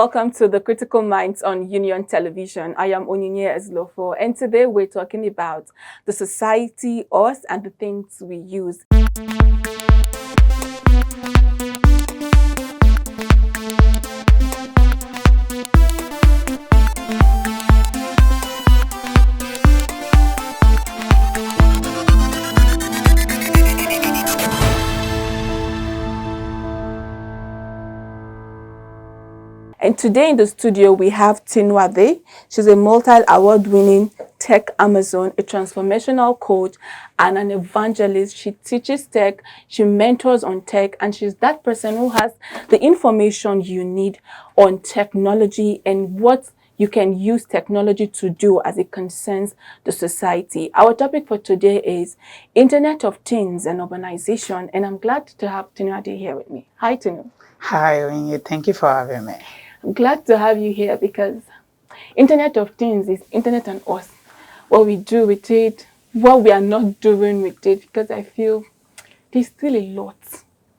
welcome to the Critical Minds on Union Television. I am Onyinye Eslofo, and today we're talking about the society, us, and the things we use. And today in the studio, we have Tinuade. She's a multi-award-winning tech Amazon, a transformational coach, and an evangelist. She teaches tech, she mentors on tech, and she's that person who has the information you need on technology and what you can use technology to do as it concerns the society. Our topic for today is Internet of Things and Urbanization, and I'm glad to have Tinuade here with me. Hi, Tinu. Hi, Onyinye. Thank you for having me. I'm glad to have you here because Internet of Things is Internet and us. What we do with it, what we are not doing with it, because I feel there's still a lot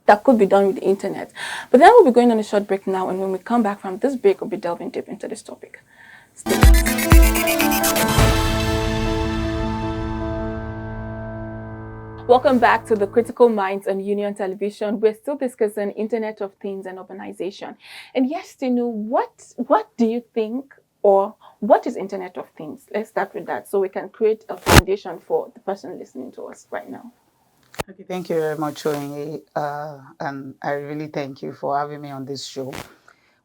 that could be done with the Internet. But then we'll be going on a short break now, and when we come back from this break, we'll be delving deep into this topic. Stay with us. Welcome back to the Critical Minds on Union Television. We're still discussing Internet of Things and Urbanization. And yes, Tinu, what do you think, or what is Internet of Things? Let's start with that so we can create a foundation for the person listening to us right now. Okay, thank you very much, Onyinye. And I really thank you for having me on this show.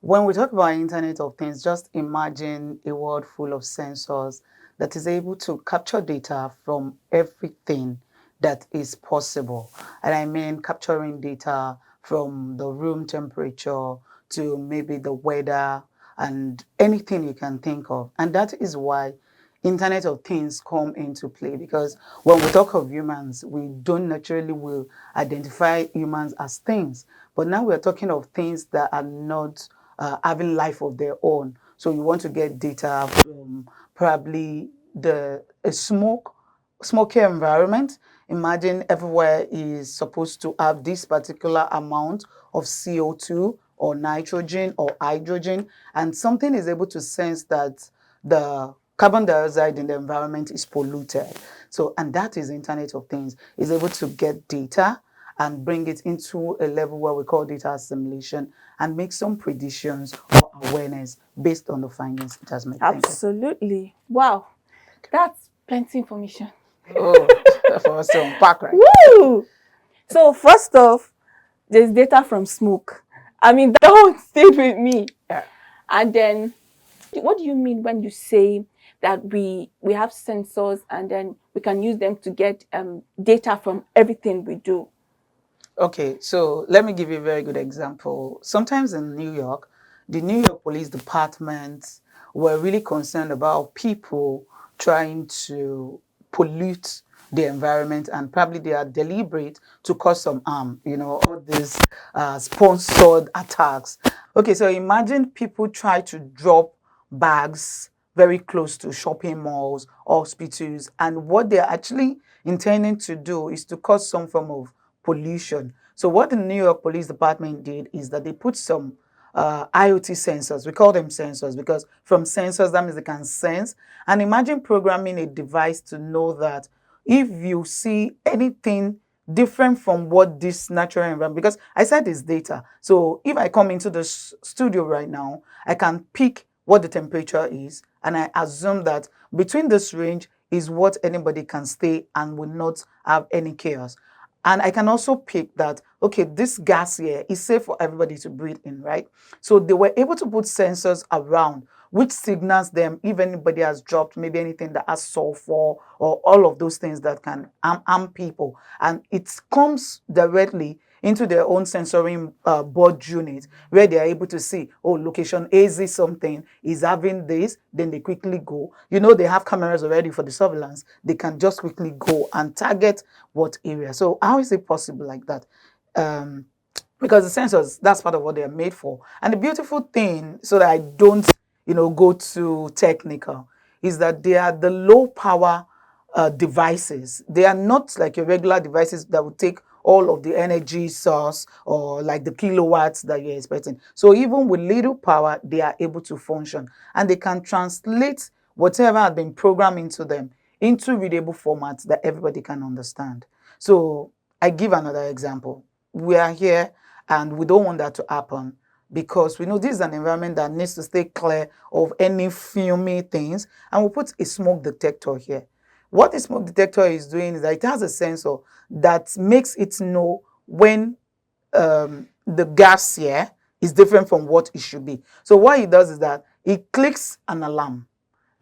When we talk about Internet of Things, just imagine a world full of sensors that is able to capture data from everything that is possible. And I mean capturing data from the room temperature to maybe the weather and anything you can think of. And that is why Internet of Things come into play, because when we talk of humans, we don't naturally will identify humans as things. But now we're talking of things that are not having life of their own. So you want to get data from probably a smoky environment. Imagine everywhere is supposed to have this particular amount of CO2 or nitrogen or hydrogen, and something is able to sense that the carbon dioxide in the environment is polluted. So, and that is Internet of Things, is able to get data and bring it into a level where we call data assimilation and make some predictions or awareness based on the findings it has made. Absolutely. Wow. That's plenty information. Oh, for us to unpack, right? Woo! So first off, there's data from smoke. I mean, that one stayed with me. Yeah. And then, what do you mean when you say that we have sensors and then we can use them to get data from everything we do? Okay, so let me give you a very good example. Sometimes in New York, the New York Police Department were really concerned about people trying to pollute the environment, and probably they are deliberate to cause some harm, all these sponsored attacks. Okay, so imagine people try to drop bags very close to shopping malls, hospitals, and what they're actually intending to do is to cause some form of pollution. So what the New York Police Department did is that they put some IoT sensors. We call them sensors because from sensors, that means they can sense. And imagine programming a device to know that if you see anything different from what this natural environment, because I said it's data. So if I come into the studio right now, I can pick what the temperature is, and I assume that between this range is what anybody can stay and will not have any chaos. And I can also pick that, okay, this gas here is safe for everybody to breathe in, right? So they were able to put sensors around which signals them if anybody has dropped maybe anything that has sulfur or all of those things that can harm people. And it comes directly into their own sensory board unit where they are able to see, oh, location AZ something is having this, then they quickly go. They have cameras already for the surveillance. They can just quickly go and target what area. So how is it possible like that? Because the sensors, that's part of what they are made for. And the beautiful thing, so that I don't, go too technical, is that they are the low power devices. They are not like your regular devices that would take all of the energy source or like the kilowatts that you're expecting. So even with little power, they are able to function, and they can translate whatever had been programmed into them into readable formats that everybody can understand. So I give another example. We are here and we don't want that to happen because we know this is an environment that needs to stay clear of any fumey things, and we'll put a smoke detector here. What the smoke detector is doing is that it has a sensor that makes it know when the gas here is different from what it should be. So what it does is that it clicks an alarm.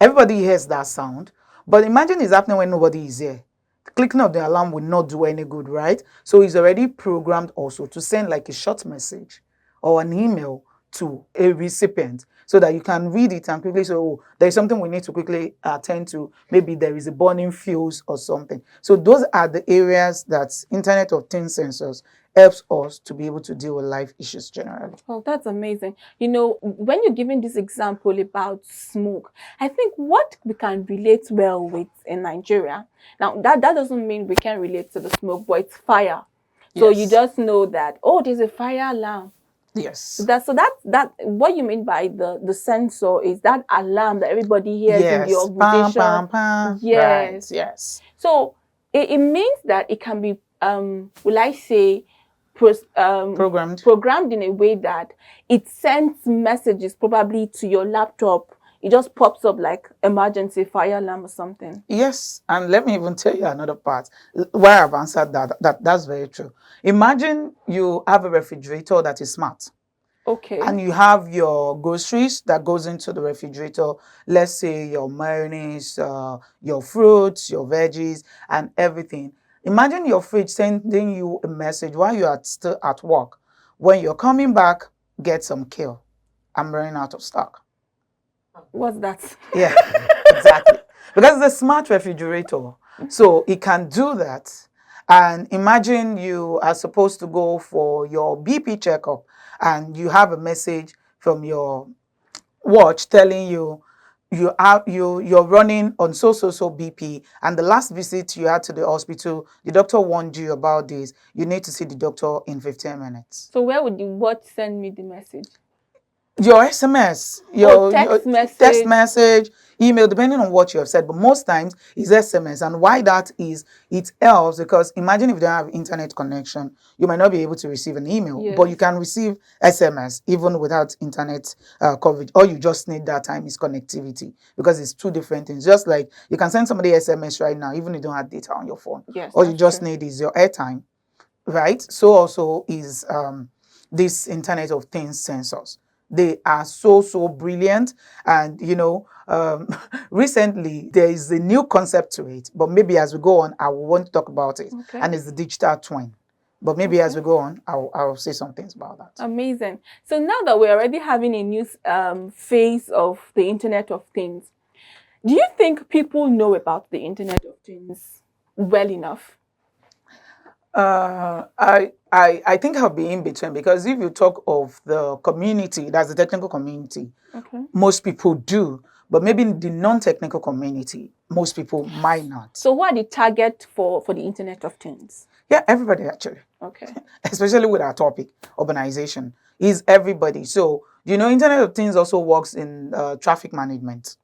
Everybody hears that sound, but imagine it's happening when nobody is here. The clicking of the alarm will not do any good, right? So it's already programmed also to send like a short message or an email to a recipient so that you can read it and quickly say, oh, there's something we need to quickly attend to. Maybe there is a burning fuse or something. So those are the areas that Internet of Things sensors helps us to be able to deal with life issues generally. Oh, that's amazing. You know, when you're giving this example about smoke, I think what we can relate well with in Nigeria, now that doesn't mean we can relate to the smoke, but it's fire. So you Yes. just know that, oh, there's a fire alarm. Yes. So that what you mean by the sensor is that alarm that everybody hears in the Yes. Pam, organization. pam, pam. Yes. Right. Yes. So it means that it can be will I say programmed in a way that it sends messages probably to your laptop. It just pops up like emergency fire alarm or something. Yes, and let me even tell you another part. Why I've answered that's very true. Imagine you have a refrigerator that is smart. Okay. And you have your groceries that goes into the refrigerator. Let's say your mayonnaise, your fruits, your veggies, and everything. Imagine your fridge sending you a message while you are still at work. When you're coming back, get some kale. I'm running out of stock. What's that? Yeah, exactly. Because it's a smart refrigerator. So it can do that. And imagine you are supposed to go for your BP checkup and you have a message from your watch telling you you're running on so BP, and the last visit you had to the hospital, the doctor warned you about this. You need to see the doctor in 15 minutes. So where would the watch send me the message? Your SMS, your text message, email, depending on what you have said, but most times it's SMS. And why that is, it helps because imagine if you don't have internet connection, you might not be able to receive an email, Yes. but you can receive SMS even without internet coverage. All you just need that time is connectivity, because it's two different things. Just like you can send somebody SMS right now, even if you don't have data on your phone. Yes, all you just need is your airtime, right? So also is this Internet of Things sensors. They are so brilliant. And recently there is a new concept to it, but maybe as we go on I will want to talk about it. Okay. And it's the digital twin, but maybe as we go on I'll say some things about that. Amazing. So now that we're already having a new phase of the Internet of Things, do you think people know about the Internet of Things well enough? I think I'll be in between, because if you talk of the community, that's the technical community, okay, most people do, but maybe in the non-technical community, most people might not. So what are the target for the Internet of Things? Yeah, everybody actually. Okay. Especially with our topic, urbanization, is everybody. So, Internet of Things also works in traffic management.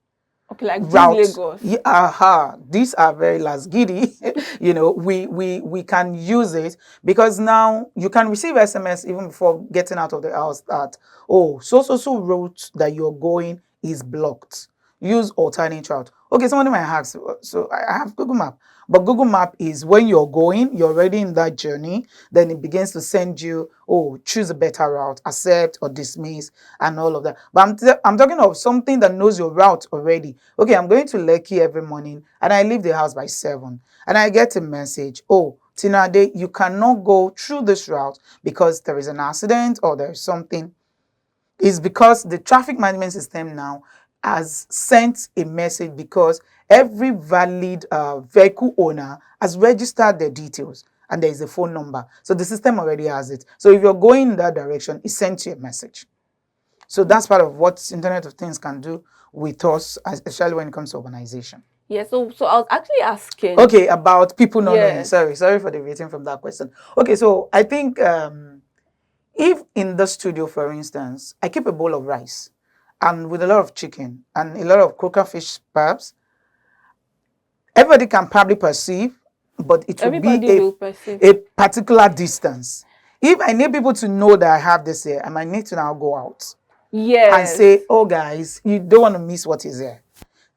Okay, like routes. Lagos. Yeah, these are very last giddy. We can use it because now you can receive SMS even before getting out of the house that, oh, so route that you're going is blocked. Use alternate route. Okay, somebody might ask, so I have Google Map. But Google Map is when you're going, you're already in that journey, then it begins to send you, oh, choose a better route, accept or dismiss, and all of that. But I'm talking of something that knows your route already. Okay, I'm going to Lekki every morning, and I leave the house by 7, and I get a message, oh, Tinade, you cannot go through this route because there is an accident or there is something. It's because the traffic management system now has sent a message, because every valid vehicle owner has registered their details and there is a phone number. So the system already has it. So if you're going in that direction, it sends you a message. So that's part of what Internet of Things can do with us, especially when it comes to urbanization. Yeah, so I was actually asking. Okay, about people not knowing. Yes. Sorry for deviating from that question. Okay, so I think if in the studio, for instance, I keep a bowl of rice and with a lot of chicken and a lot of croaker fish perhaps, everybody can probably perceive, but it will be Everybody will perceive. a particular distance. If I need people to know that I have this here, I might need to now go out and Yes. say, oh guys, you don't want to miss what is there.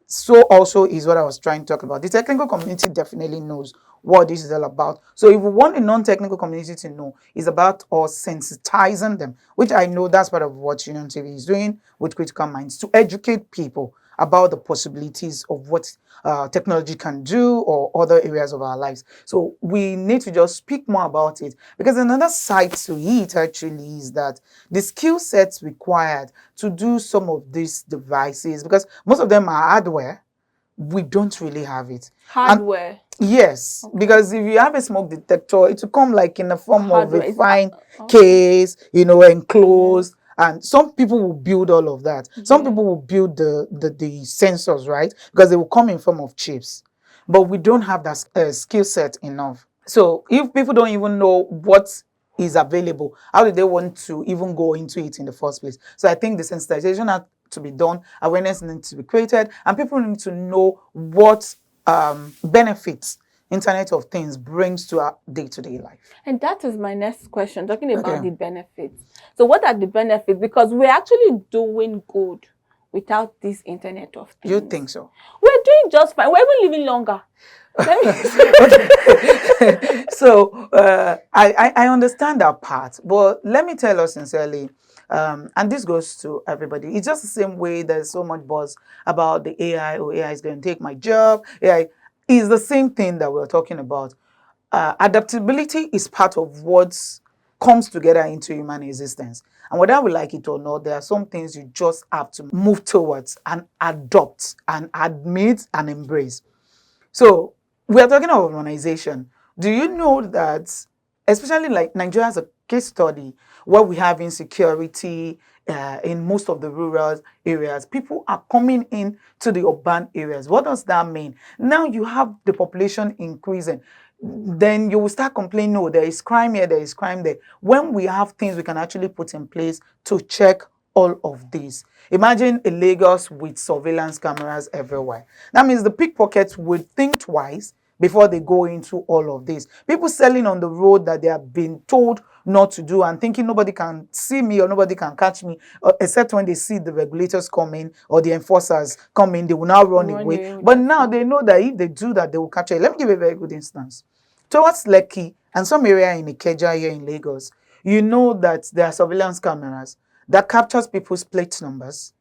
So also is what I was trying to talk about. The technical community definitely knows what this is all about. So if we want the non-technical community to know, it's about us sensitizing them, which I know that's part of what Union TV is doing with Critical Minds, to educate people about the possibilities of what technology can do or other areas of our lives. So we need to just speak more about it, because another side to it actually is that the skill sets required to do some of these devices, because most of them are hardware, we don't really have it. Hardware. Yes, because if you have a smoke detector, it will come like in the form of a Hardware. fine Okay. case, enclosed. And some people will build all of that. Some people will build the sensors, right? Because they will come in form of chips. But we don't have that skill set enough. So if people don't even know what is available, how do they want to even go into it in the first place? So I think the sensitization has to be done, awareness needs to be created, and people need to know what benefits Internet of Things brings to our day-to-day life. And that is my next question, talking about the benefits. So what are the benefits? Because we're actually doing good without this Internet of Things. You think so? We're doing just fine. We're even living longer. So I understand that part, but let me tell us sincerely, and this goes to everybody. It's just the same way there's so much buzz about the AI, or AI is going to take my job. AI is the same thing that we're talking about. Adaptability is part of what comes together into human existence. And whether we like it or not, there are some things you just have to move towards and adopt and admit and embrace. So we are talking about urbanization. Do you know that, especially like Nigeria as a case study, where we have insecurity in most of the rural areas, people are coming in to the urban areas. What does that mean? Now you have the population increasing. Then you will start complaining, no, there is crime here, there is crime there. When we have things we can actually put in place to check all of this. Imagine a Lagos with surveillance cameras everywhere. That means the pickpockets would think twice before they go into all of this. People selling on the road that they have been told not to do and thinking nobody can see me or nobody can catch me, except when they see the regulators coming or the enforcers coming, they will now run away. But now they know that if they do that, they will capture it. Let me give a very good instance. Towards Lekki and some area in Ikeja here in Lagos, you know that there are surveillance cameras that captures people's plate numbers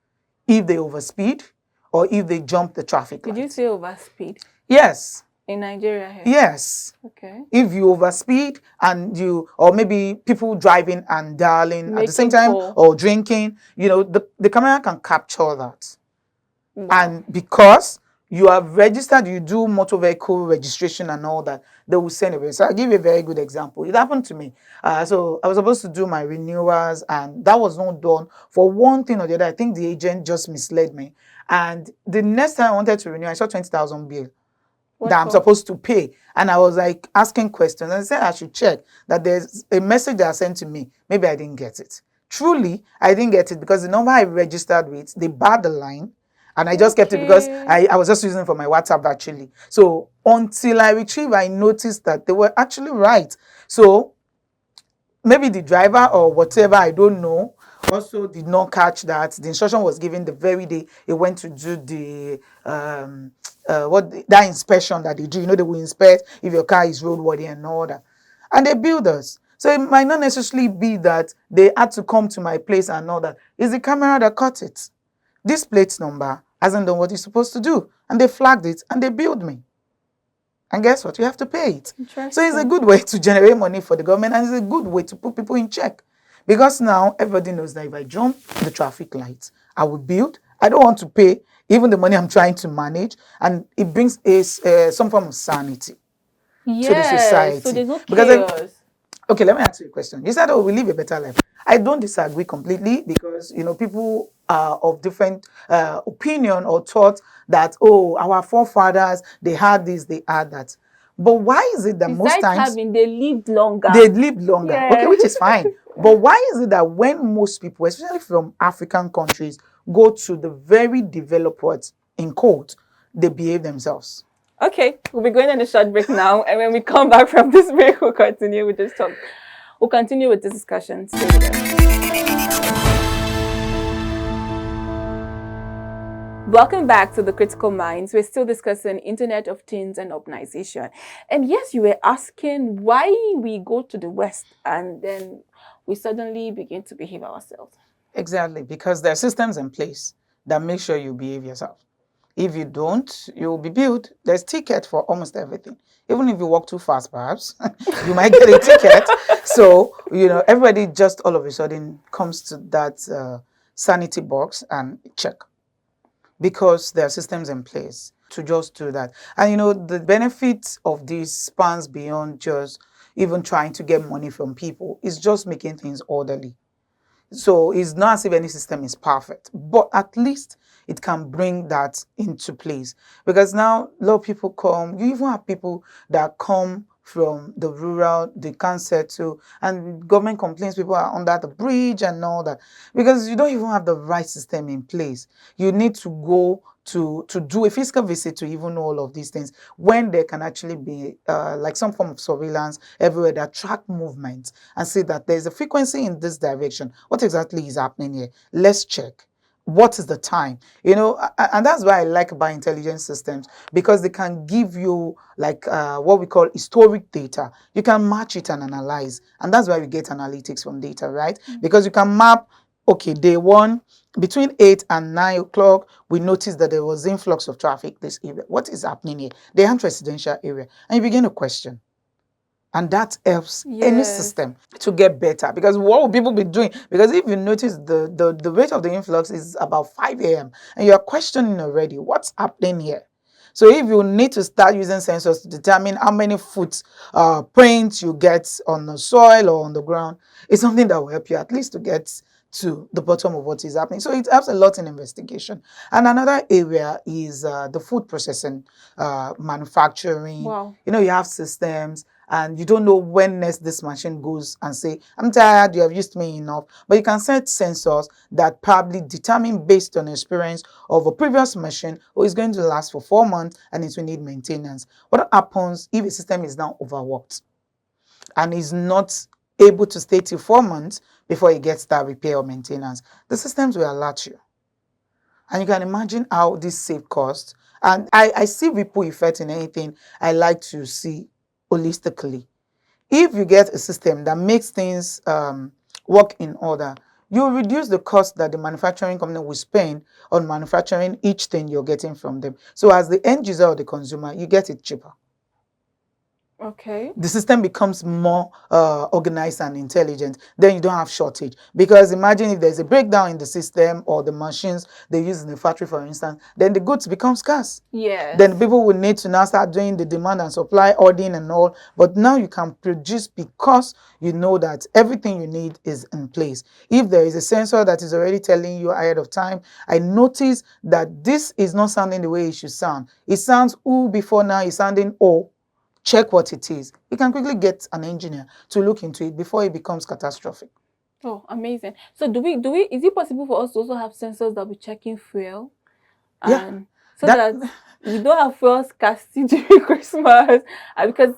if they overspeed or if they jump the traffic light. Did you say overspeed? Yes. In Nigeria here? Yes. Okay. If you overspeed and or maybe people driving and dialing at the same time or drinking, the camera can capture that. Wow. And because you have registered, you do motor vehicle registration and all that, they will send it. So I'll give you a very good example. It happened to me. So I was supposed to do my renewals and that was not done for one thing or the other. I think the agent just misled me. And the next time I wanted to renew, I saw 20,000 bill that I'm supposed to pay. And I was like asking questions. And I said I should check that there's a message that I sent to me. Maybe I didn't get it. Truly, I didn't get it because the number I registered with, they barred the line. And I just kept it because I was just using it for my WhatsApp actually. So until I retrieved, I noticed that they were actually right. So maybe the driver or whatever, I don't know, also did not catch that. The instruction was given the very day he went to do the that inspection that they do. They will inspect if your car is roadworthy and all that. And they billed us. So it might not necessarily be that they had to come to my place and all that. It's the camera that caught it. This plate number hasn't done what it's supposed to do. And they flagged it and they billed me. And guess what? You have to pay it. So it's a good way to generate money for the government and it's a good way to put people in check. Because now everybody knows that if I jump the traffic lights, I will build. I don't want to pay even the money I'm trying to manage. And it brings some form of sanity to the society. So there's no chaos. Okay, let me ask you a question. You said, oh, we live a better life. I don't disagree completely because, people of different opinion or thought that, oh, our forefathers, they had this, they had that. But why is it that most Besides times having, they lived longer. they lived longer? Okay, Yeah. which is fine. But why is it that when most people, especially from African countries, go to the very developed world, in quote, they behave themselves? Okay, we'll be going on a short break now, and when we come back from this break, we'll continue with this talk. We'll continue with this discussion. Stay with us. Welcome back to the Critical Minds. We're still discussing Internet of Things and urbanization. And yes, you were asking why we go to the West and then we suddenly begin to behave ourselves. Exactly, because there are systems in place that make sure you behave yourself. If you don't, you will be billed. There's ticket for almost everything. Even if you walk too fast, perhaps, you might get a ticket. So, everybody just all of a sudden comes to that sanity box and check, because there are systems in place to just do that. And the benefit of this spans beyond just even trying to get money from people. It's just making things orderly. So it's not as if any system is perfect, but at least it can bring that into place. Because now a lot of people come, you even have people that come from the rural, they can't settle, and government complains people are under the bridge and all that, because you don't even have the right system in place. You need to go to do a physical visit to even know all of these things, when there can actually be like some form of surveillance everywhere that track movement and say that there's a frequency in this direction. What exactly is happening here? Let's check. What is the time? And that's why I like about intelligence systems, because they can give you like what we call historic data. You can match it and analyze, and that's why we get analytics from data, right? Because you can map, okay, day one, between 8 and 9 o'clock, we noticed that there was influx of traffic this area. What is happening here? They aren't residential area. And you begin to question. And that helps any system to get better. Because what will people be doing? Because if you notice the rate of the influx is about 5 a.m. and you're questioning already, what's happening here? So if you need to start using sensors to determine how many footprints you get on the soil or on the ground, it's something that will help you at least to get to the bottom of what is happening. So it helps a lot in investigation. And another area is the food processing, manufacturing. Wow. You have systems, and you don't know when next this machine goes and say, I'm tired, you have used me enough. But you can set sensors that probably determine, based on experience of a previous machine, or it's going to last for 4 months and it will need maintenance. What happens if a system is now overworked and is not able to stay till 4 months before it gets that repair or maintenance? The systems will alert you. And you can imagine how this save costs. And I see ripple effect in anything I like to see holistically. If you get a system that makes things work in order, you reduce the cost that the manufacturing company will spend on manufacturing each thing you're getting from them. So as the end user or the consumer, you get it cheaper. Okay. The system becomes more organized and intelligent. Then you don't have shortage. Because imagine if there's a breakdown in the system or the machines they use in the factory, for instance, then the goods become scarce. Yes. Then people will need to now start doing the demand and supply ordering and all. But now you can produce because you know that everything you need is in place. If there is a sensor that is already telling you ahead of time, I notice that this is not sounding the way it should sound. It sounds ooh before, now it's sounding oh. Check what it is. You can quickly get an engineer to look into it before it becomes catastrophic. Oh, amazing. So is it possible for us to also have sensors that will be checking fuel? Yeah. And so that we don't have fuel scarcity during Christmas. Because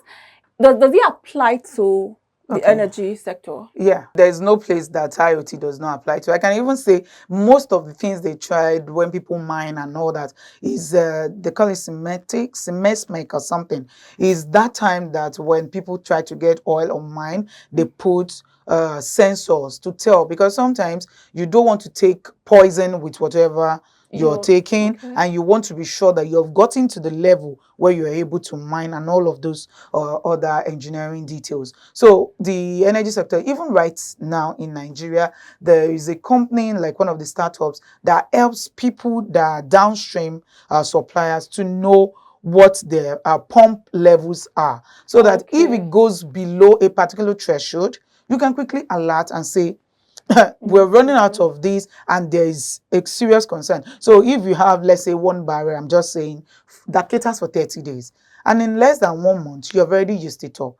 does it apply to the energy sector? Yeah, there's no place that IoT does not apply to. I can even say most of the things they tried when people mine and all that is, they call it seismic or something. Is that time that when people try to get oil or mine, they put sensors to tell, because sometimes you don't want to take poison with whatever you're taking, and you want to be sure that you've gotten to the level where you're able to mine and all of those other engineering details. So the energy sector, even right now in Nigeria, there is a company, like one of the startups, that helps people that are downstream suppliers to know what their pump levels are, so that if it goes below a particular threshold, you can quickly alert and say, We're running out of this, and there is a serious concern. So if you have, let's say, one barrier, I'm just saying, that caters for 30 days, and in less than 1 month, you've already used it up.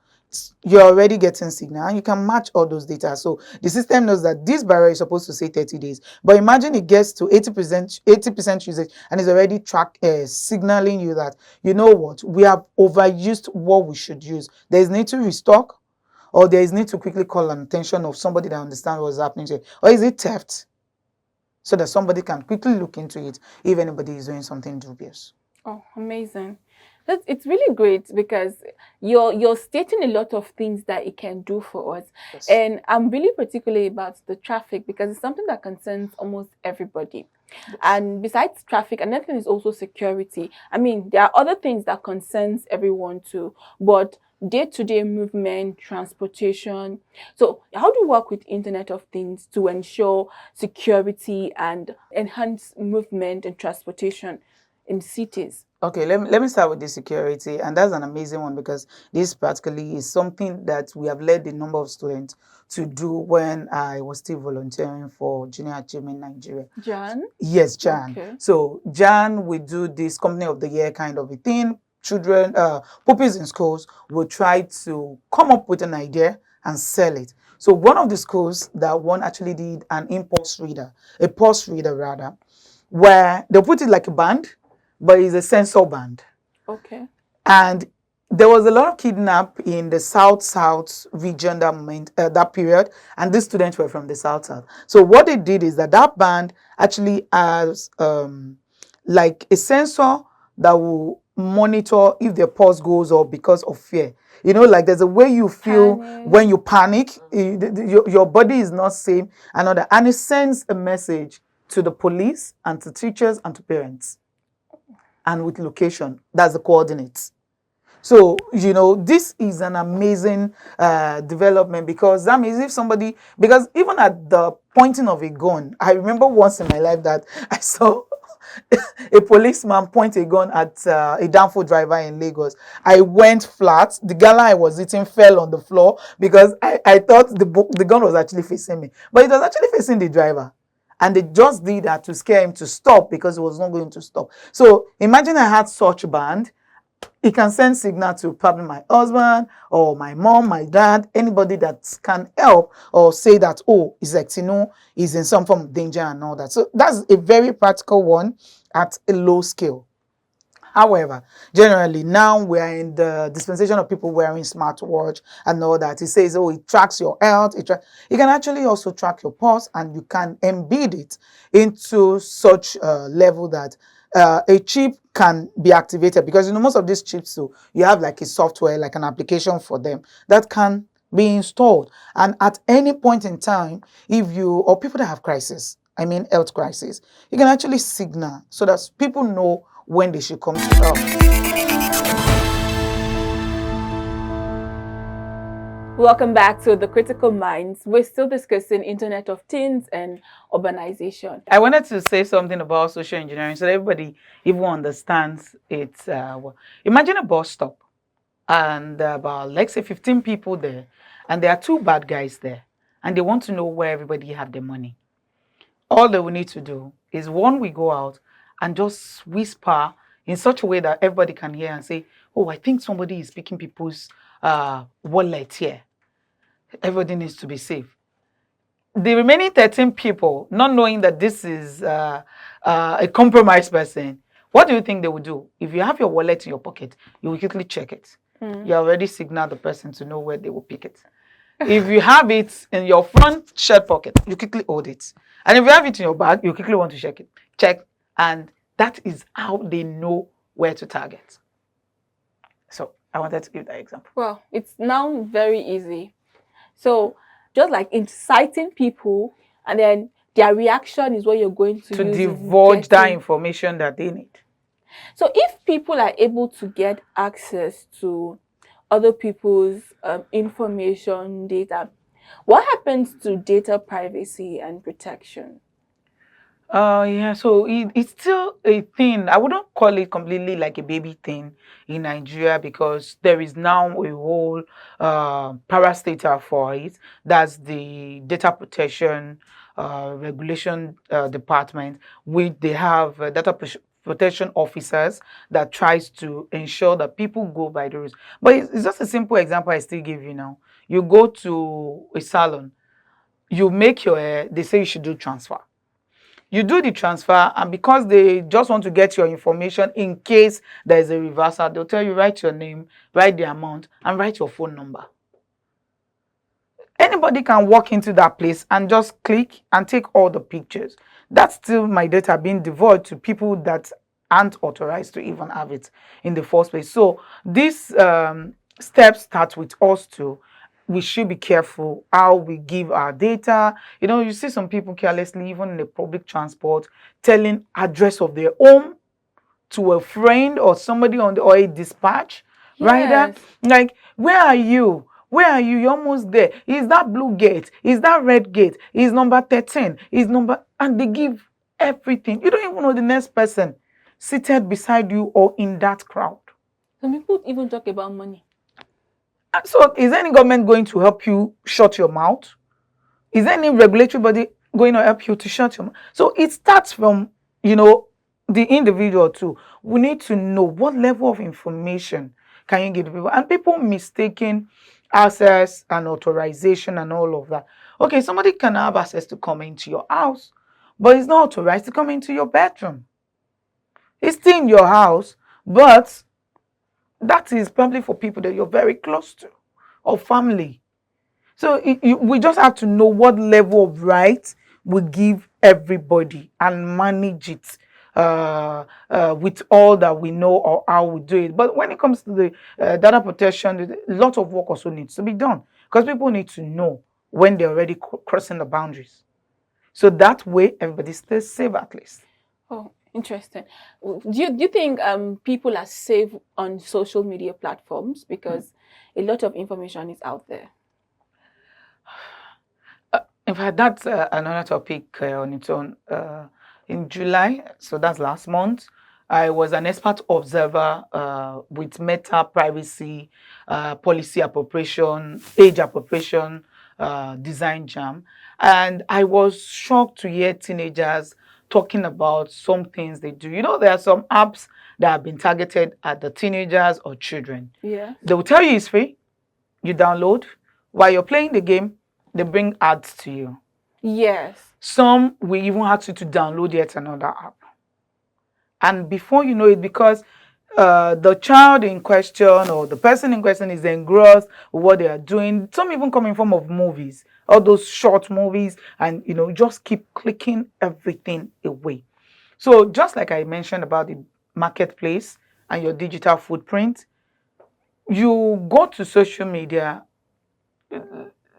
You're already getting signal, and you can match all those data. So the system knows that this barrier is supposed to say 30 days, but imagine it gets to 80% usage, and it's already signaling you that, you know what, we have overused what we should use. There is need to restock, or there is need to quickly call an attention of somebody that understands what's happening here. Or is it theft? So that somebody can quickly look into it if anybody is doing something dubious. Oh, amazing. It's really great because you're stating a lot of things that it can do for us. Yes. And I'm really particular about the traffic because it's something that concerns almost everybody. Yes. And besides traffic, another thing is also security. I mean, there are other things that concerns everyone too, but day-to-day movement, transportation. So how do you work with Internet of Things to ensure security and enhance movement and transportation in cities? Okay, let me start with the security, and that's an amazing one because this practically is something that we have led a number of students to do when I was still volunteering for Junior Achievement Nigeria. Jan? Yes, Jan. Okay. So Jan, we do this company of the year kind of a thing. Children, pupils in schools will try to come up with an idea and sell it. So one of the schools that one actually did an impulse reader, a pulse reader rather, where they put it like a band, but it's a sensor band. Okay. And there was a lot of kidnap in the south region that moment, that period, and these students were from the south. So what they did is that band actually has like a sensor that will monitor if their pulse goes up because of fear. You know, like there's a way you feel when you panic, your body is not safe, and it sends a message to the police and to teachers and to parents, and with location, that's the coordinates. So, you know, this is an amazing development, because that means if somebody, because even at the pointing of a gun, I remember once in my life that I saw a policeman point a gun at a downfall driver in Lagos. I went flat. The gala I was eating fell on the floor because I thought the gun was actually facing me, but it was actually facing the driver. And they just did that to scare him to stop because he was not going to stop. So imagine I had such a band. It can send signal to probably my husband or my mom, my dad, anybody that can help or say that, oh, is Exino is in some form of danger and all that. So that's a very practical one at a low scale. However, generally now we are in the dispensation of people wearing smartwatch and all that. It says, oh, it tracks your health. It can actually also track your pulse, and you can embed it into such a level that a chip can be activated, because most of these chips, so you have like a software, like an application for them that can be installed, and at any point in time, if you or people that have crisis, I mean health crisis, you can actually signal so that people know when they should come to help. Welcome back to The Critical Minds. We're still discussing Internet of Things and urbanization. I wanted to say something about social engineering so that everybody even understands it. Imagine a bus stop and about, let's say, 15 people there, and there are two bad guys there, and they want to know where everybody have their money. All that we need to do is, one, we go out and just whisper in such a way that everybody can hear and say, oh, I think somebody is picking people's wallet here. Everybody needs to be safe. The remaining 13 people, not knowing that this is a compromised person, what do you think they will do? If you have your wallet in your pocket, you will quickly check it. You already signal the person to know where they will pick it. If you have it in your front shirt pocket, you quickly hold it. And if you have it in your bag, you quickly want to check. And that is how they know where to target. So I wanted to give that example. Well, it's now very easy. So just like inciting people, and then their reaction is what you're going to use divulge that information that they need. So if people are able to get access to other people's information, data, what happens to data privacy and protection? Yeah, so it's still a thing. I wouldn't call it completely like a baby thing in Nigeria because there is now a whole parastatal for it. That's the data protection regulation department, which they have protection officers that tries to ensure that people go by the rules. But it's just a simple example I still give you now. You go to a salon, you make your hair, they say you should do transfer. You do the transfer, and because they just want to get your information in case there is a reversal, they'll tell you write your name, write the amount, and write your phone number. Anybody can walk into that place and just click and take all the pictures. That's still my data being devoid to people that aren't authorized to even have it in the first place. So these steps start with us too. We should be careful how we give our data. You know, you see some people carelessly, even in the public transport, telling address of their home to a friend or somebody on the or a dispatch rider. Yes. Like, where are you? Where are you? You're almost there. Is that blue gate? Is that red gate? Is number 13? Is number, and they give everything. You don't even know the next person seated beside you or in that crowd. Some people even talk about money. And so is any government going to help you shut your mouth? Is there any regulatory body going to help you to shut your mouth? So it starts from, you know, the individual too. We need to know what level of information can you give to people. And people mistaking access and authorization and all of that. Okay, somebody can have access to come into your house, but it's not authorized to come into your bedroom. It's still in your house, but that is probably for people that you're very close to or family. So we just have to know what level of rights we give everybody and manage it with all that we know or how we do it. But when it comes to the data protection, a lot of work also needs to be done because people need to know when they're already crossing the boundaries. So that way, everybody stays safe at least. Oh, interesting. Do you think people are safe on social media platforms because a lot of information is out there? In fact, that's another topic on its own. In July, so that's last month, I was an expert observer with Meta privacy, policy appropriation, age appropriation, design jam. And I was shocked to hear teenagers talking about some things they do. You know, there are some apps that have been targeted at the teenagers or children. Yeah. They will tell you it's free, you download. While you're playing the game, they bring ads to you. Yes. Some will even ask you to download yet another app. And before you know it, because the child in question or the person in question is engrossed with what they are doing, some even come in form of movies, all those short movies, and you know, just keep clicking everything away. So just like I mentioned about the marketplace and your digital footprint, you go to social media.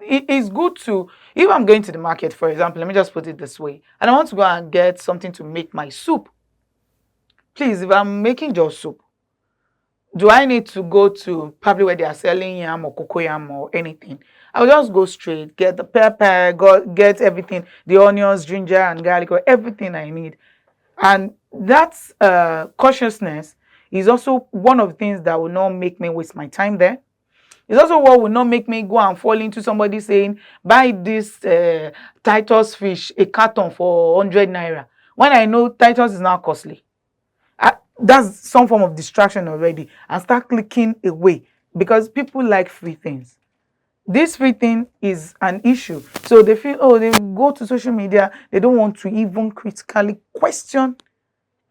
It is good to, if I'm going to the market, for example, let me just put it this way, and I want to go and get something to make my soup. Please, if I'm making just soup, do I need to go to probably where they are selling yam or cocoa yam or anything? I'll just go straight, get the pepper, get everything, the onions, ginger, and garlic, or everything I need. And that cautiousness is also one of the things that will not make me waste my time there. It's also what will not make me go and fall into somebody saying, buy this Titus fish, a carton for 100 naira. When I know Titus is now costly. That's some form of distraction already. And start clicking away because people like free things. This free thing is an issue. So they feel, oh, they go to social media. They don't want to even critically question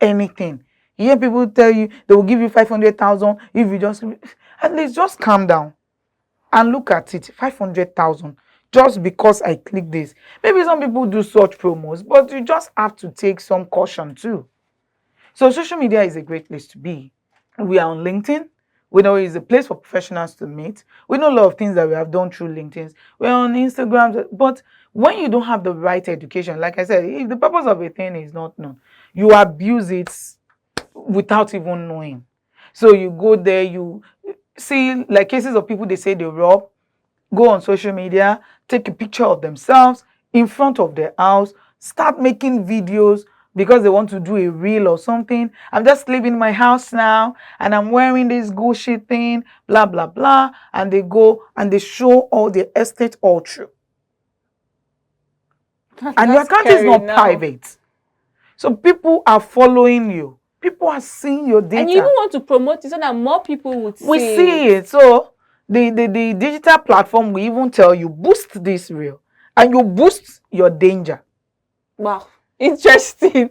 anything. You hear people tell you they will give you 500,000 if you just, at least just calm down. And look at it, 500,000 just because I click this. Maybe some people do such promos, but you just have to take some caution too. So social media is a great place to be. We are on LinkedIn. We know it's a place for professionals to meet. We know a lot of things that we have done through LinkedIn. We're on Instagram, but when you don't have the right education, like I said, if the purpose of a thing is not known, you abuse it without even knowing. So you go there, you see like cases of people they say they rob, go on social media, take a picture of themselves in front of their house, start making videos, because they want to do a reel or something. I'm just leaving my house now and I'm wearing this Gucci thing, blah, blah, blah. And they go and they show all the estate all through. And your account is not private. So people are following you. People are seeing your data. And you even want to promote it so that more people would see. We see it. So the digital platform will even tell you, boost this reel. And you boost your danger. Wow. Interesting.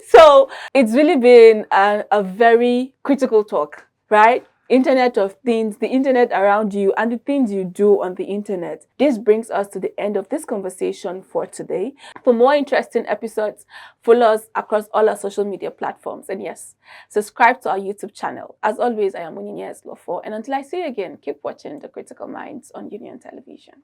So it's really been a very critical talk, right? Internet of Things, the internet around you, and the things you do on the internet. This brings us to the end of this conversation for today. For more interesting episodes, follow us across all our social media platforms. And yes, subscribe to our YouTube channel. As always, I am Onyinye Eslofo. And until I see you again, keep watching The Critical Minds on Union Television.